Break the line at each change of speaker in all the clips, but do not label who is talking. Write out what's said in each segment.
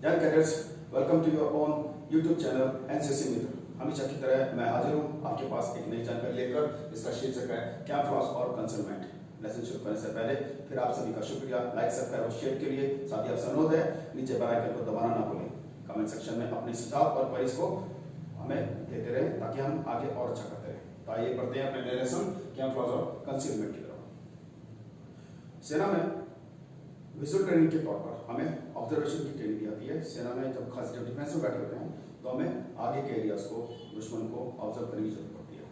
Young cadets, welcome to your own YouTube channel NCC मित्र। हमेशा की तरह मैं हाजिर हूँ आपके पास एक नई जानकारी लेकर, जिसका शीर्षक है कैमफ्लॉस और कंसीलमेंट। लेसन शुरू करने से पहले फिर आप सभी का शुक्रिया लाइक सब्सक्राइब और शेयर के लिए। साथ ही आपसे अनुरोध है नीचे बेल आइकन को दबाना ना भूलें। कमेंट सेक्शन में अपने सुझाव और क्वेरीज को हमें देते रहें ताकि हम आगे और अच्छा करते रहें। तो आइए बढ़ते हैं अपने लेसन कैमफ्लॉस और कंसीलमेंट की तरफ। सेना में विजुअल ट्रेनिंग के तौर पर हमें ऑब्जर्वेशन की ट्रेनिंग दी जाती है। सेना में जब डिफेंस में बैठे होते हैं तो हमें आगे के एरियाज को, दुश्मन को ऑब्जर्व करने की जरूरत पड़ती है।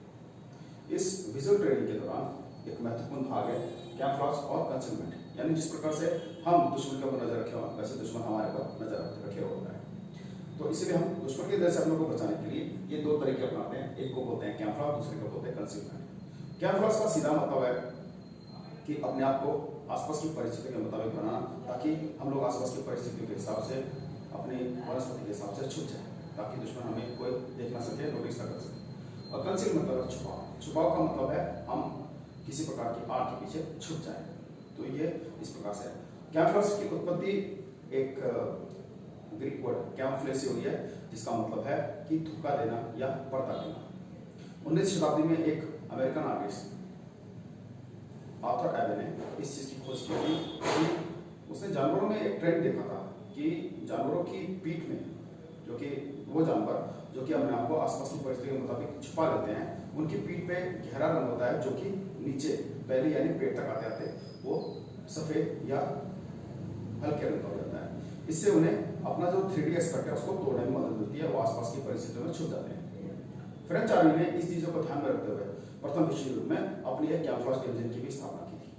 इस विजुअल ट्रेनिंग के दौरान एक महत्वपूर्ण भाग है कैमफ्लॉस और कंसीलमेंट, यानी जिस प्रकार से हम दुश्मन के ऊपर नजर रखे हो वैसे दुश्मन हमारे पर नजर रखे होता है। तो इसलिए हम दुश्मन के नजर से अपने को बचाने के लिए ये दो तरीके अपनाते हैं। एक को बोलते हैं कैमफ्लॉस, दूसरे को बोलते हैं कंसीलमेंट। कैमफ्लॉस का सीधा मतलब है कि अपने आप को आसपास की परिस्थिति के मुताबिक बनाना, ताकि हम लोग आसपास की परिस्थितियों के हिसाब से, अपनी वनस्पति के हिसाब से छुप जाए, ताकि दुश्मन हमें कोई देख ना सके, नोटिस ना कर सके। और कंसील मतलब है छुपाव। छुपाव का मतलब है हम किसी प्रकार की आड़ के पीछे छुप जाए। तो ये इस प्रकार से कैमफ्लॉस की उत्पत्ति एक ग्रीक वर्ड कैमफ्ले से हुई है, जिसका मतलब है कि धोखा देना या पर्दा देना। 19वीं शताब्दी में एक अमेरिकन आर्टिस्ट आर्थर एबे ने इस चीज की खोज की थी कि उसने जानवरों में एक ट्रेंड देखा था कि जानवरों की पीठ में, जो कि वो जानवर जो कि अपने आप को आसपास की परिस्थिति के मुताबिक छुपा लेते हैं, उनकी पीठ पे गहरा रंग होता है जो कि नीचे पहले यानी पेट तक आते आते वो सफेद या हल्के रंग का हो जाता है। इससे उन्हें अपना जो 3D एस्पेक्ट है उसको तोड़ने में मदद मिलती है, वो आसपास की परिस्थितियों में छुप जाते हैं। फ्रेंच आर्मी ने इस चीजों को ध्यान में रखते हुए प्रथम विश्व युद्ध में अपनी एक कैमफ्लॉस डिवीजन की भी स्थापना की थी।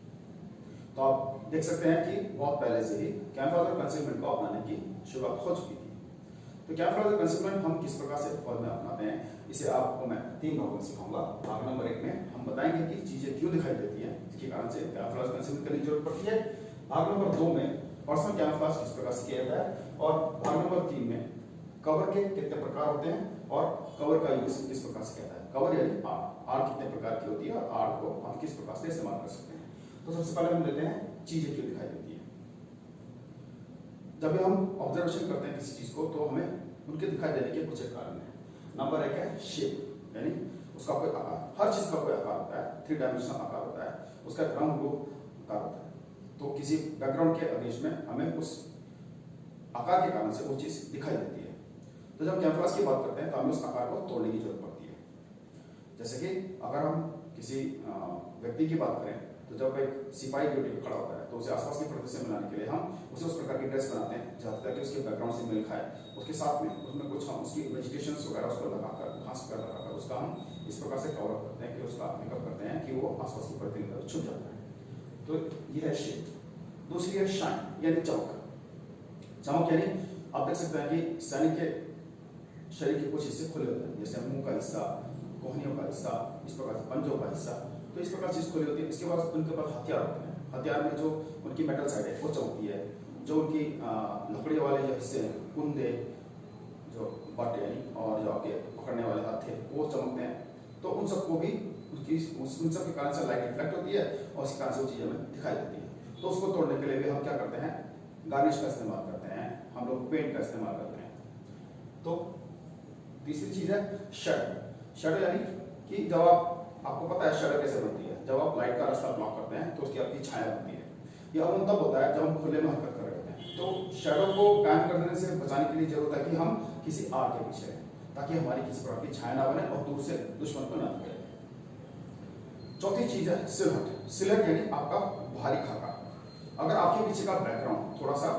तो आप देख सकते हैं कि बहुत पहले से ही कैमफ्लॉस और कंसीलमेंट को अपनाने की शुरुआत हो चुकी थी। तो कैमफ्लॉस और कंसीलमेंट हम किस प्रकार से फौज में अपनाते हैं, इसे आपको मैं 3 भागों में सिखाऊंगा। भाग नंबर 1 में हम बताएंगे कि चीजें क्यों दिखाई देती हैं, जिसके कारण से कैमफ्लॉस कंसीलमेंट करने की जरूरत पड़ती है। भाग नंबर 2 में पर्सनल कैमफ्लॉस किस प्रकार से किया जाता है, और भाग नंबर 3 में कवर के कितने प्रकार होते हैं और कवर का यूज किस प्रकार से किया जाता है। कवर यानी आड़ कितने प्रकार की होती है और आड़ को हम किस प्रकार से इस्तेमाल कर सकते हैं। तो सबसे पहले हम लेते हैं चीजें क्यों दिखाई देती है। जब भी हम ऑब्जर्वेशन करते हैं किसी चीज को तो हमें उनके दिखाई देने के कुछ कारण है। नंबर 1 है शेप, यानी उसका कोई आकार। हर चीज का कोई आकार होता है, 3 डायमेंशनल आकार होता है, उसका रंग रूप आकार होता है। तो किसी बैकग्राउंड के अगेंस्ट में हमें उस आकार के कारण से वो चीज दिखाई देती है। तो जब कैमफ्लॉस की बात करते हैं तो हमें उस आकार को तोड़ने की जरूरत पड़ती है। जैसे कि अगर हम किसी व्यक्ति की बात करें तो जब एक सिपाही ड्यूटी पे खड़ा होता है तो उसे आसपास की परिस्थिति से मिलाने के लिए हम उसे उस प्रकार की ड्रेस बनाते हैं जहाँ तक कि उसके बैकग्राउंड से मेल खाए। उसके साथ में उसमें कुछ हम उसकी वेजिटेशन वगैरह उसको लगाकर, घास पर लगाकर उसका हम इस प्रकार से कवर अप करते हैं कि उसका मेकअप करते हैं कि वो आसपास की परिस्थिति में छुप जाता है। तो ये है शेप। दूसरी है शाइन, यानी चमक। चमक यानी आप देख सकते हैं कि सैनिक के शरीर के कुछ हिस्से खुले होते हैं, जैसे मुंह का हिस्सा, कोहनियों का हिस्सा, इस प्रकार से पंजों का हिस्सा। तो इस प्रकार चीज खुली होती है। इसके बाद उनके पास हथियार होते हैं। हथियार में जो उनकी मेटल साइड है वो चमकती है। जो उनकी लकड़ी वाले जो हिस्से हैं, कुंदे, जो बट यानी और जो आपके पकड़ने वाले हाथ थे वो चमकते हैं। तो उन सबको भी उन सब के कारण से लाइट रिफ्लेक्ट होती है और इस कारण से वो चीजें हमें दिखाई देती है। तो उसको तोड़ने के लिए भी हम क्या करते हैं, गार्निश का इस्तेमाल करते हैं, हम लोग पेंट का इस्तेमाल करते हैं। तो तीसरी चीज है शेडो। शेडो यानी कि जब आपको पता है शेडो कैसे बनती है, जब आप लाइट का रास्ता ब्लॉक करते हैं तो उसकी आपकी छाया बनती है। यह अमूमन तब होता है जब हम खुले में हरकत कर रहे होते हैं। तो शेडो को कायम कर देने से बचाने के लिए जरूरत है कि हम किसी आड़ के पीछे रहें, ताकि हमारी किसी प्रकार की छाया ना बने और दूर से दुश्मन को ना दिखे। चौथी चीज है सिलहट। सिलहट यानी आपका भारी खाका। अगर आपके पीछे का बैकग्राउंड थोड़ा सा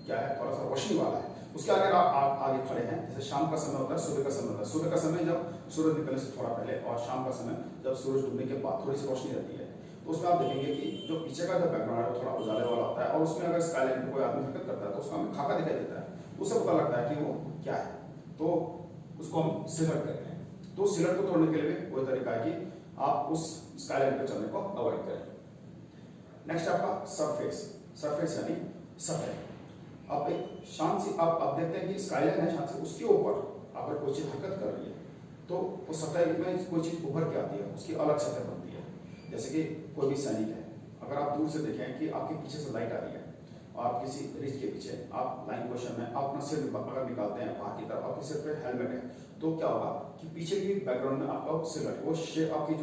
क्या है, थोड़ा सा रोशनी वाला है, उसके अगर आप आगे खड़े हैं, जैसे शाम का समय होता है, सुबह का समय होता है। सुबह का समय जब सूरज निकलने से थोड़ा पहले और शाम का समय जब सूरज डूबने के बाद थोड़ी सी रोशनी रहती है, तो उसमें आप देखेंगे कि जो पीछे का जो बैकग्राउंड है थोड़ा उजाले वाला होता है और उसमें अगर स्काईलाइन में कोई आदमी हरकत करता है तो उसका हमें खाका दिखाई देता है। उससे पता लगता है कि वो क्या है, तो उसको हम सिलहट कहते हैं। तो सिलहट को तोड़ने के लिए भी वही तरीका है कि आप उस स्काईलाइन पे चलने को अवॉइड करें। नेक्स्ट आपका सरफेस। सरफेस यानी सतह। आप एक शांत सी आप देखते हैं कि स्काईलाइन है शांत से, उसके ऊपर अगर कोई चीज हरकत कर रही है तो उस सतह में कोई चीज उभर के आती है, उसकी अलग सतह बनती है। जैसे कि कोई भी सैनिक है, अगर आप दूर से देखें कि आपके पीछे से लाइट आ रही है आप किसी रिच के पीछे आप लाइन पोजीशन में आप अपना सिर अगर निकालते हैं बाहर की तरफ, आपके सिर पे हेलमेट है, तो क्या होगा कि पीछे की बैकग्राउंड में आपका सिर लगे, वो शेप आपकी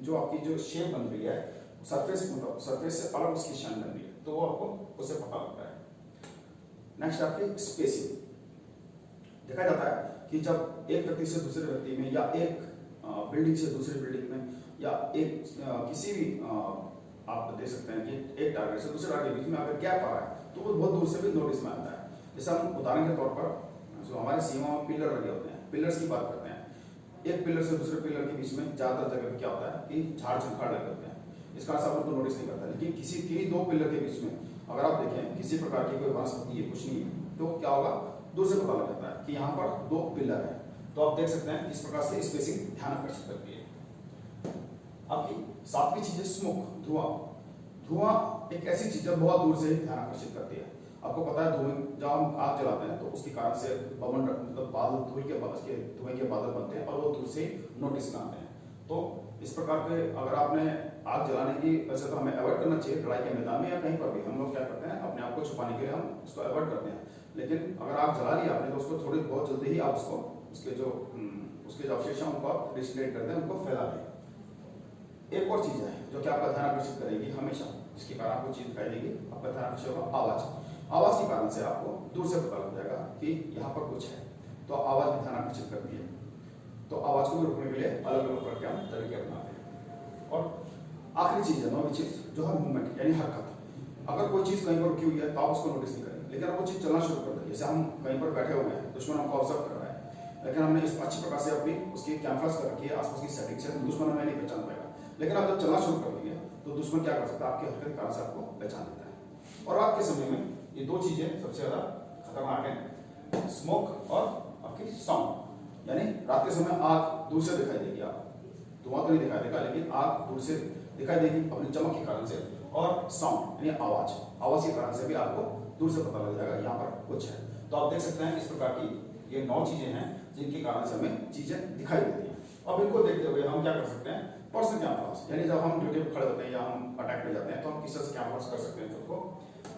जो आपकी जो शेप बन रही है सरफेस से अलग उसकी शाइन बन रही है, तो वो आपको उससे पता लगता है। नेक्स्ट आपकी स्पेसिंग। देखा जाता है कि जब एक व्यक्ति से दूसरे व्यक्ति में या एक बिल्डिंग से दूसरी बिल्डिंग में या एक किसी भी आप देख सकते हैं कि एक टारगेट से दूसरे टारगेट के बीच में अगर गैप आ रहा है तो वो बहुत दूर से भी नोटिस में आता है। जैसे हम उदाहरण के तौर पर जो हमारे सीमा में पिलर लगे होते हैं, पिलर्स की बात करते हैं, एक पिलर से दूसरे पिलर के बीच में ज्यादातर जगह क्या होता है कि झाड़ झंखाड़ लगे होते हैं, इसका आप उनको नोटिस नहीं करता। लेकिन किसी दो पिलर के बीच में अगर आप देखें किसी प्रकार की कोई वनस्पति है, कुछ नहीं है, तो क्या होगा दूर से पता लग जाता है कि यहाँ पर दो पिलर है। तो आप देख सकते हैं किस प्रकार से स्पेसिंग ध्यान आकर्षित करती है। आपकी सातवीं चीज है स्मोक, धुआं। धुआं एक ऐसी चीज है बहुत दूर से ही ध्यान आकर्षित करती है। आपको पता है धुएं जब हम आग जलाते हैं तो उसके कारण से पवन मतलब बादल धुएं के बादल बनते हैं और वो दूर से नोटिस में आते हैं। तो इस प्रकार के अगर आपने आग जलाने की, वैसे तो हमें अवॉइड करना चाहिए लड़ाई के मैदान में या कहीं पर भी, हम लोग क्या करते हैं अपने आप को छुपाने के लिए हम उसको अवॉइड करते हैं। लेकिन अगर आग जला लिया आपने तो उसको थोड़ी बहुत जल्दी ही आप उसके जो अवशेष हैं उनको आप डिस्ट्रेट कर दें, उनको फैला दें। एक और चीज है जो कि आपका ध्यान आकर्षित करेगी हमेशा, जिसके कारण आपको चीज दिखाई देगी, आपका ध्यान आकर्षित होगा आवाज। आवाज के कारण से आपको दूर से पता लग जाएगा कि यहाँ पर कुछ है, तो आवाज भी ध्यान आकर्षित करती है। तो आवाज को भी रोकने के लिए अलग अलग प्रकार के हम तरीके अपनाते हैं। और आखिरी चीज है नौवीं चीज जो है मूवमेंट यानी हरकत। अगर कोई चीज कहीं पर रुकी हुई है तो आप उसको नोटिस नहीं करेंगे, लेकिन अगर वो चीज चलना शुरू कर दे, जैसे हम कहीं पर बैठे हुए हैं, दुश्मन हमको ऑब्जर्व कर रहा है, लेकिन हमने इस अच्छी प्रकार से अपनी उसकी कैमरास कर रखी है आसपास की सेटिंग से, दुश्मन हमें नहीं पहचान पाएगा। लेकिन आप जब चलना शुरू कर देंगे तो दुश्मन क्या कर सकता है, आपकी हरकत के कारण से आपको पहचान लेता है। और रात के समय में ये दो चीजें सबसे ज्यादा खतरनाक है, स्मोक और आपकी साउंड। यानी रात के समय आग दूर से दिखाई देगी, आप धुआं तो नहीं दिखाई देगा लेकिन आग दूर से दिखाई देगी अपनी चमक के कारण से। और साउंड यानी आवाज के कारण से भी आपको दूर से पता लग जाएगा यहाँ पर कुछ है। तो आप देख सकते हैं इस प्रकार की ये 9 चीजें हैं जिनके कारण से हमें चीजें दिखाई देती हैं। अब इनको देखते हुए हम क्या कर सकते हैं, पर्सनल कैमरास, यानी जब हम ड्यूटी पर खड़े होते हैं या हम अटैक में जाते हैं तो हम किस तरह से कैमरास कर सकते हैं खुद को।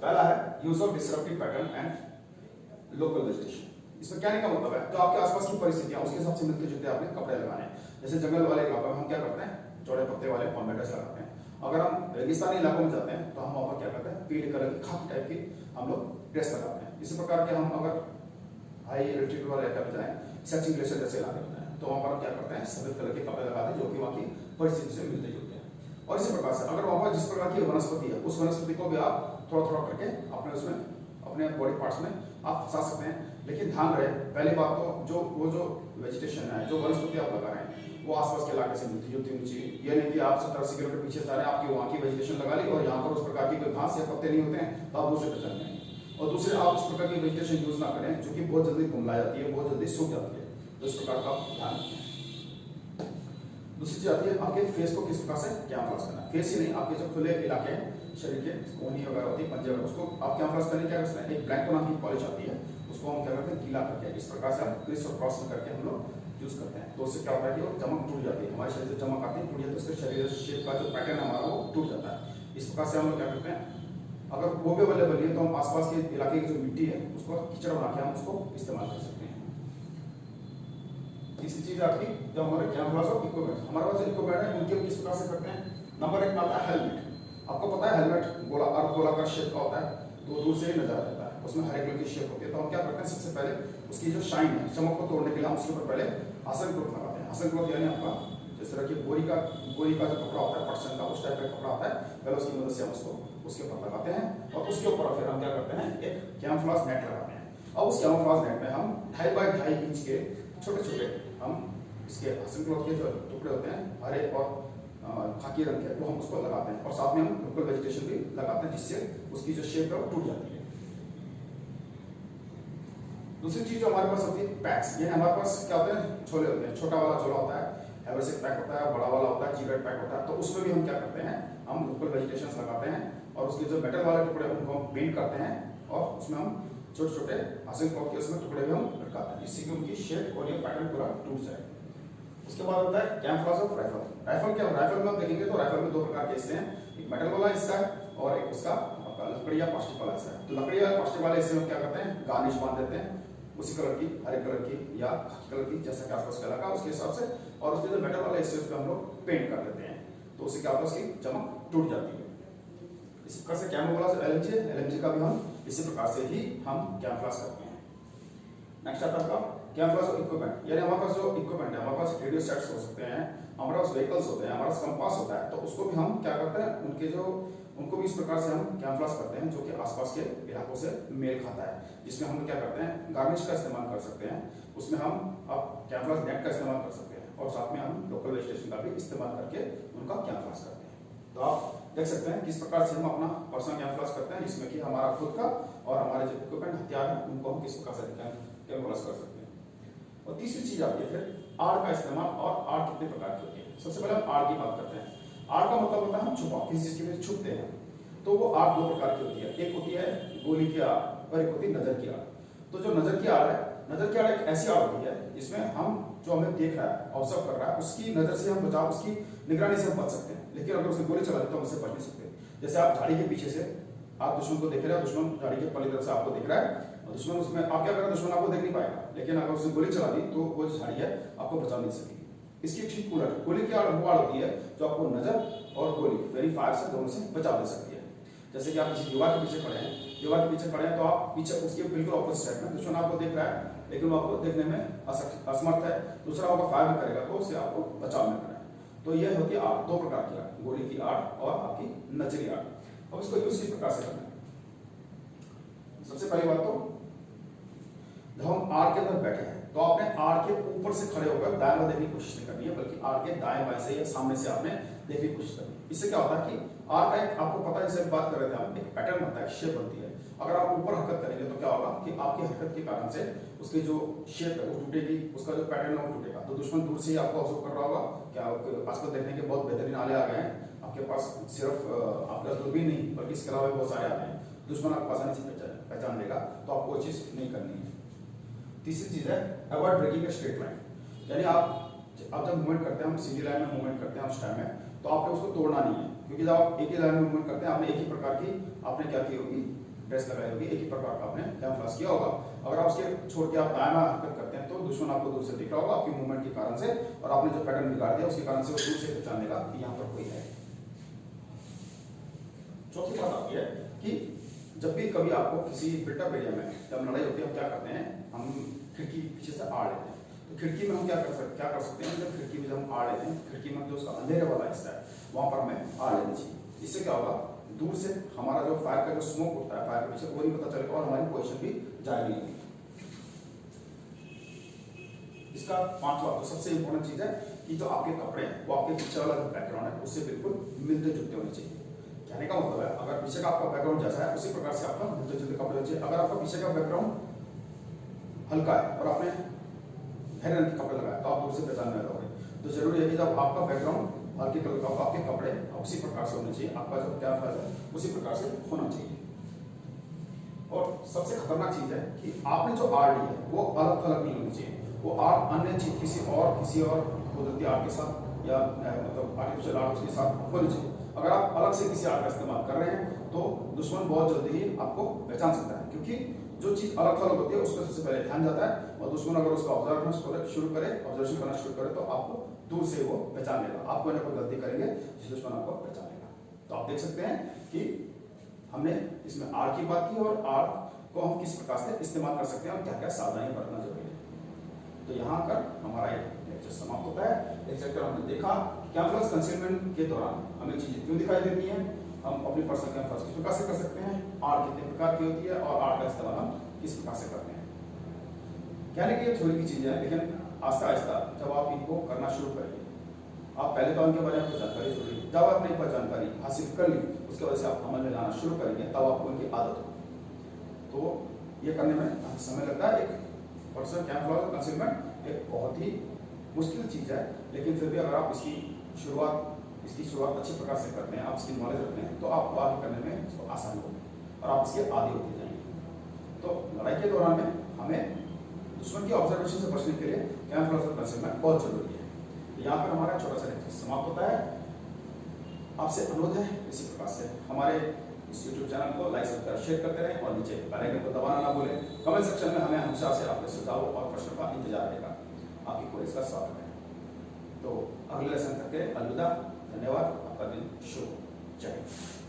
पहला है use of disruptive pattern and local vegetation. इसमें क्या का मतलब है, जो आपके आसपास की परिस्थितियां उसके हिसाब से मिलते जुलते आपने कपड़े लगाने हैं। जैसे जंगल वाले इलाकों में हम क्या करते हैं, चौड़े पत्ते वाले कॉम्बेटर्स लगाते हैं। अगर हम रेगिस्तानी इलाकों में जाते हैं तो हम वहां पर क्या करते हैं, पीले कलर की खाकी टाइप की हम लोग ड्रेस लगाते हैं। इसी प्रकार के हम अगर हाई एल्टीट्यूड वाले इलाके में जाएं, सियाचिन ग्लेशियर जैसे इलाके में जाएं, तो वहां पर हम क्या करते हैं, सफेद कलर के कपड़े लगाते हैं जो कि वहां की परिस्थिति से मिलते जुलते हैं। और इसी प्रकार से अगर वहां पर जिस प्रकार की वनस्पति है उस वनस्पति को भी आप थोड़ा थोड़ा करके अपने उसमें अपने बॉडी पार्ट्स में आप फंसा सकते हैं। लेकिन ध्यान रहे, पहली बात तो जो वेजिटेशन है, जो वनस्पति आप लगा रहे हैं वो आसपास के इलाके से मिलती जुलती होनी चाहिए। ये नहीं कि आप 70-80 किलोमीटर पीछे जा रहे हैं, आपकी वहां की वेजिटेशन लगा ली और यहाँ पर उस प्रकार की कोई घास या पत्ते नहीं होते हैं तो आप दूसरे पे चल जाएंगे। और दूसरे आप उस प्रकार की वेजिटेशन यूज ना करें जो कि बहुत जल्दी कुमला जाती है, बहुत जल्दी सूख जाती है, तो इस प्रकार का ध्यान रखें। दूसरी चीज आती है आपके फेस को किस प्रकार से कैमरास करना है। फेस ही नहीं, आपके जो खुले इलाके हैं शरीर के, कोहनी वगैरह होती है, पंजे वगैरह, उसको आप कैमरास करने क्या करते हैं, एक ब्लैंक नाम की पॉलिश आती है, उसको हम क्या करते हैं गीला करके इस प्रकार से क्रिस और क्रॉस करके हम लोग यूज करते हैं। तो उससे क्या होता है कि वो चमक टूट जाती है, हमारे शरीर से चमक आती है, टूट जाती है, उसके शरीर शेप का जो पैटर्न हमारा वो टूट जाता है। इस प्रकार से हम लोग क्या करते हैं, अगर वो भी अवेलेबल नहीं है तो हम आसपास के इलाके की जो मिट्टी है उसको कीचड़ बना के हम उसको इस्तेमाल कर सकते हैं। तीसरी चीज आपकी जो हमारे कैमरास और इक्विपमेंट, हमारे पास इक्विपमेंट है उनके किस प्रकार से करते हैं। नंबर 1 में आता है हेलमेट। आपको पता है हेलमेट गोलाकार शेप का होता है, तो दूर से ही नजर आ जाता है, उसमें हरे कलर की शेप होती है। तो हम क्या करते हैं, सबसे पहले उसकी जो शाइन है, चमक को तोड़ने के लिए हम उसके ऊपर पहले आसन क्लॉथ लगाते हैं। आसन क्लॉथ यानी आपका जिस तरह की बोरी का जो कपड़ा होता है, पटसन का, उस टाइप का कपड़ा आता है, पहले उसकी मदद से हम उसको उसके ऊपर लगाते हैं और उसके ऊपर फिर हम क्या करते हैं, एक कैमोफ्लेज नेट लगाते हैं। और उस कैमोफ्लेज नेट में हम 2.5 बाय 2.5 इंच के छोटे छोटे हम इसके आसन क्लॉथ के जो टुकड़े होते हैं हरे और खाकी रंग के, वो हम उसको लगाते हैं और साथ में हम लोकल वेजिटेशन भी लगाते हैं जिससे उसकी जो शेप है वो टूट जाती है। दूसरी चीज जो हमारे पास होती है पैक्स, यानी हमारे पास क्या होते हैं, छोले होते हैं, छोटा वाला झोला होता है, हैवरसेक पैक होता है, बड़ा वाला होता है, जीगर्ड पैक होता है। तो उसमें भी हम क्या करते हैं, हम लोकल वेजिटेशंस लगाते हैं और उसके जो मेटल वाले टुकड़े उनको हम पेंट करते हैं और उसमें हम छोटे छोटे आसन क्लॉथ के उसमें टुकड़े भी हम लगाते हैं जिससे कि उनकी शेप और ये पैटर्न पूरा टूट जाए। उसके बाद होता है कैमोफ्लेज ऑफ राइफल। राइफल क्या, राइफल में हम देखेंगे तो राइफल में 2 प्रकार के हिस्से हैं, एक मेटल वाला हिस्सा है और एक उसका आपका लकड़ी या प्लास्टिक वाला हिस्सा है। तो लकड़ी या प्लास्टिक वाले हिस्से में क्या करते हैं, गार्निश बांध देते हैं उसी कलर की, हरे कलर की या खाकी कलर की, जैसा कि आसपास का इलाका उसके हिसाब से, और उसके जो मेटल वाले हिस्से उस पर हम लोग पेंट कर देते हैं। तो उससे क्या होता है, उसकी चमक टूट जाती है। इसी प्रकार से कैमोफ्लेज एलएमजी का भी हम इसी प्रकार से ही हम कैमोफ्लेज करते हैं। नेक्स्ट आता है कैमोफ्लेज इक्विपमेंट, यानी हमारे पास जो इक्विपमेंट है, हमारे पास रेडियो सेट्स हो सकते हैं, हमारे पास व्हीकल्स होते हैं, हमारे पास कंपास होता है, तो उसको भी हम क्या करते हैं, उनको भी इस प्रकार से हम कैमोफ्लेज करते हैं जो कि आसपास के इलाकों से मेल खाता है। जिसमें हम क्या करते हैं, गार्निश का इस्तेमाल कर सकते हैं, उसमें हम अब कैमोफ्लेज नेट का इस्तेमाल कर सकते हैं, और साथ में हम लोकल वेजिटेशन का भी इस्तेमाल करके उनका कैमोफ्लेज करते हैं। तो आप देख सकते हैं किस प्रकार से हम अपना पर्सनल कैमोफ्लेज करते हैं, जिसमें कि हमारा खुद का और हमारे जो इक्विपमेंट हथियार हैं उनको हम किस प्रकार से कैमोफ्लेज कर सकते हैं। और तीसरी चीज आती है फिर आड़ का इस्तेमाल, और आड़ कितने प्रकार की होती है। सबसे पहले हम आड़ की बात करते हैं। आड़ का मतलब होता है हम छुपा, किसी चीज के पीछे छुपते हैं। तो वो आड़ दो प्रकार की होती है, एक होती है गोली की आड़ और एक होती है नजर की आड़। तो जो नजर की आड़ है, नजर की आड़ एक ऐसी आड़ होती है जिसमें हम जो हमें देख रहा है, ऑब्जर्व कर रहा है, उसकी नजर से हम बचाव, उसकी निगरानी से हम बच सकते हैं। लेकिन अगर उसे गोली चला दी तो हम उससे बच नहीं सकते। जैसे आप झाड़ी के पीछे से आप दुश्मन को देख रहे हैं, दुश्मन झाड़ी के पल्ली तरफ से आपको दिख रहा है, और दुश्मन उसमें आप क्या करें, दुश्मन आपको देख नहीं पाएगा, लेकिन अगर उसे गोली चला दी तो वो झाड़ी है आपको बचा नहीं सकेगी। इसकी ठीक उलट गोली की आड़ वो आड़ होती है जो आपको नजर और गोली यानी फायर से दोनों से बचा दे सकती है। जैसे कि आप किसी दीवार के पीछे खड़े हैं, तो आप पीछे उसके बिल्कुल ऑपोजिट साइड में दुश्मन आपको देख रहा है, लेकिन वो आपको देखने में असमर्थ है, दूसरा आपका फायर भी करेगा तो उससे आपको बचाव में करना है। तो यह होती है आड़, दो प्रकार की आड़, गोली की आड़ और आपकी नजरी आड़। अब इसको यूज किस प्रकार से करना है। सबसे पहली बात तो जब हम आड़ के अंदर बैठे हैं तो आपने आड़ के ऊपर से खड़े होकर दाएं बाएं देखने की कोशिश नहीं करनी है, बल्कि आड़ के दाएं बाएं से या सामने से आपने देखने की कोशिश करनी है। इससे क्या होता है कि आड़ का एक, आपको पता है, जैसे बात कर रहे थे हम, एक पैटर्न बनता है, शेप बनती है। अगर आप ऊपर हरकत करेंगे तो क्या होगा कि आपकी हरकत के कारण से उसकी जो शेप है वो टूटेगी, उसका जो पैटर्न है वो टूटेगा। तो दुश्मन दूर से ही आपको ऑब्जर्व कर रहा होगा। क्या आजकल देखने के बहुत बेहतरीन आले आ गए हैं, आपके पास सिर्फ आपके पास दूरबीन नहीं बल्कि इसके अलावा बहुत सारे आते हैं, दुश्मन आपको आसानी से पहचान लेगा। तो आपको वो चीज नहीं करनी है। तीसरी चीज है avoid breaking a straight line, यानी आप जब मूवमेंट करते हैं, हम सीधी लाइन में मूवमेंट करते हैं उस टाइम में, तो आपने उसको तोड़ना नहीं है, क्योंकि जब आप एक ही लाइन में मूवमेंट करते हैं, आपने एक ही प्रकार की आपने क्या की होगी, ड्रेस लगाई होगी, एक ही प्रकार का आपने कैमोफ्लेज किया होगा। अगर आप उसके छोड़ के आप दाएं बाएं हरकत करते हैं तो दुश्मन आपको दूर से दिख रहा होगा आपकी मूवमेंट के कारण से, और आपने जो पैटर्न बिगाड़ दिया उसके कारण से वो दूर से पहचान लेगा कि यहाँ पर कोई है। चौथी बात आती है कि जब भी कभी आपको किसी बिल्टअप एरिया में जब लड़ाई होती है, हम क्या करते हैं, हम खिड़की पीछे से आड़ लेते हैं। तो खिड़की में हम क्या कर सकते हैं, जब खिड़की में जब हम आड़ लेते हैं, खिड़की में जो उसका अंधेरे वाला हिस्सा है वहां पर हमें आड़ लेनी चाहिए। इससे क्या होगा, दूर से हमारा जो फायर का जो स्मोक उठता है फायर के पीछे, वो नहीं पता चलेगा और हमारी पोजीशन भी जारी नहीं होगी। इसका पांचवा तो सबसे इंपॉर्टेंट चीज है कि जो आपके कपड़े हैं वो आपके पीछे वाला जो बैकग्राउंड है उससे बिल्कुल मिलते जुलते होने चाहिए। कहने का मतलब है, अगर पीछे का आपका बैकग्राउंड जैसा है उसी प्रकार से आपका मिलते जुलते कपड़े होने चाहिए। अगर आपका पीछे का बैकग्राउंड हल्का है और आपने हरे रंग के कपड़े लगाए तो आप दूर से पहचान में रहोगे। तो जरूरी है कि जब आपका बैकग्राउंड हल्के कलर का, आपके कपड़े उसी प्रकार से होने चाहिए, आपका जो कैमोफ्लेज है उसी प्रकार से होना चाहिए। और सबसे खतरनाक चीज है कि आपने जो आड़ ली है वो अलग थलग नहीं होनी चाहिए, वो आड़ अन्य चीज किसी और कुदरती आड़ के साथ या मतलब आर्टिफिशियल आर्ट के साथ होनी चाहिए। अगर आप अलग से किसी आर्ट का इस्तेमाल कर रहे हैं तो दुश्मन बहुत जल्दी ही आपको पहचान सकता है, क्योंकि जो चीज अलग थलग होती है उस पर सबसे पहले ध्यान जाता है, और दुश्मन अगर उसको ऑब्जर्वेशन करना शुरू करे तो आपको दूर से वो पहचान लेगा। आप कोई ना कोई गलती करेंगे जिस दुश्मन आपको पहचान लेगा। तो आप देख सकते हैं कि हमने इसमें आड़ की बात की और आड़ को हम किस प्रकार से इस्तेमाल कर सकते हैं और क्या क्या सावधानी बरतना जरूरी है। तो यहाँ पर हमारा एक लेक्चर समाप्त होता है। एक चैप्टर हमने देखा कैमोफ्लेज कंसीलमेंट के दौरान हमें चीजें क्यों दिखाई देती हैं, हम अपनी पर्सनल कैमोफ्लेज किस प्रकार से कर सकते हैं, आड़ कितने प्रकार की होती है और आड़ का इस्तेमाल हम किस प्रकार से करते हैं। कहने की ये थोड़ी की चीजें हैं, लेकिन आहिस्ता आहिस्ता जब आप इनको करना शुरू करेंगे, आप पहले तो उनके बारे में जानकारी जरूरी है, जब आपने एक बार जानकारी हासिल कर ली उसके वजह से आप अमल में लाना शुरू करेंगे तब आपको इनकी आदत होगी। तो ये करने में समय लगता है। एक पर्सनल कैमोफ्लेज कंसीलमेंट एक बहुत ही मुश्किल चीज है, लेकिन फिर भी अगर आप इसकी शुरुआत अच्छी प्रकार से करते हैं, आप इसकी नॉलेज रखते हैं तो आपको आगे करने में इसको आसानी होगी और आप इसके आदी होते जाएंगे। तो लड़ाई के दौरान में हमें दुश्मन की ऑब्जर्वेशन से बचने के लिए कैमोफ्लेज कंसीलमेंट बहुत जरूरी है। तो यहाँ पर हमारा छोटा सा लेक्चर समाप्त होता है। आपसे अनुरोध है इसी प्रकार से हमारे इस यूट्यूब चैनल को लाइक सब्सक्राइब शेयर करते रहें और नीचे बेल आइकन को दबाना ना भूलें। कमेंट सेक्शन में हमें हमेशा से आपके सुझाव और प्रश्नों का इंतजार रहेगा। आपकी कोई इसका स्वागत है। तो अगले लेसन तक के अलविदा। धन्यवाद। आपका दिन शुभ। जय हिंद।